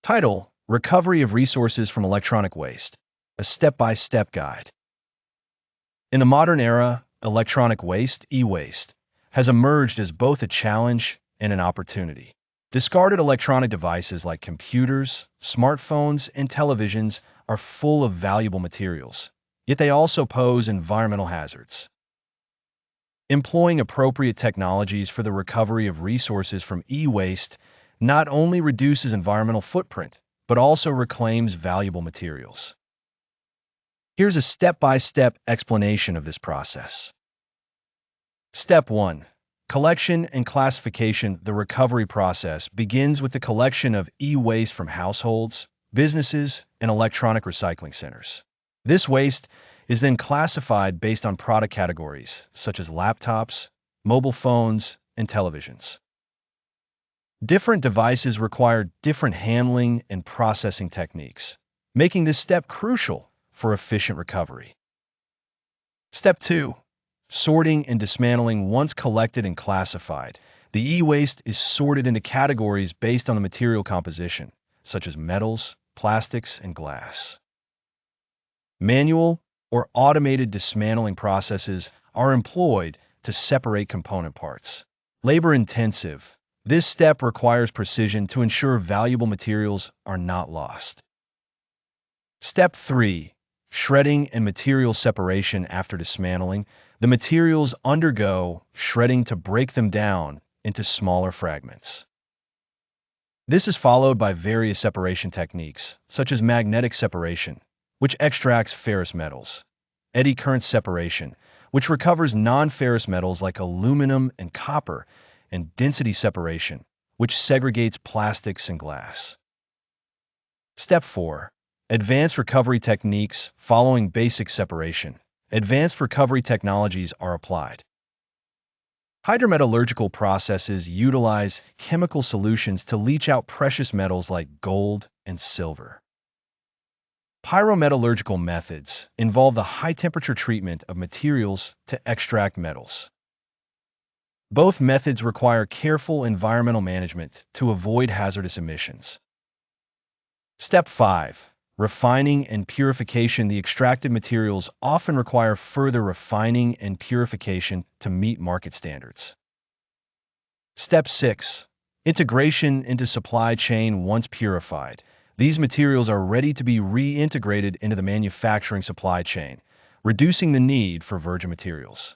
Title: Recovery of Resources from Electronic Waste, a step-by-step guide. In the modern era, electronic waste, e-waste, has emerged as both a challenge and an opportunity. Discarded electronic devices like computers, smartphones, and televisions are full of valuable materials, yet they also pose environmental hazards. Employing appropriate technologies for the recovery of resources from e-waste not only reduces environmental footprint, but also reclaims valuable materials. Here's a step-by-step explanation of this process. Step 1. Collection and classification. The recovery process begins with the collection of e-waste from households, businesses, and electronic recycling centers. This waste is then classified based on product categories, such as laptops, mobile phones, and televisions. Different devices require different handling and processing techniques, making this step crucial for efficient recovery. Step 2. Sorting and dismantling. Once collected and classified, the e-waste is sorted into categories based on the material composition, such as metals, plastics, and glass. Manual or automated dismantling processes are employed to separate component parts. Labor-intensive. This step requires precision to ensure valuable materials are not lost. Step 3. Shredding and material separation. After dismantling, the materials undergo shredding to break them down into smaller fragments. This is followed by various separation techniques, such as magnetic separation, which extracts ferrous metals, eddy current separation, which recovers non-ferrous metals like aluminum and copper, and density separation, which segregates plastics and glass. Step 4. Advanced recovery techniques. Following basic separation, advanced recovery technologies are applied. Hydrometallurgical processes utilize chemical solutions to leach out precious metals like gold and silver. Pyrometallurgical methods involve the high-temperature treatment of materials to extract metals. Both methods require careful environmental management to avoid hazardous emissions. Step 5. Refining and purification. The extracted materials often require further refining and purification to meet market standards. Step 6. Integration into supply chain. Once purified, these materials are ready to be reintegrated into the manufacturing supply chain, reducing the need for virgin materials.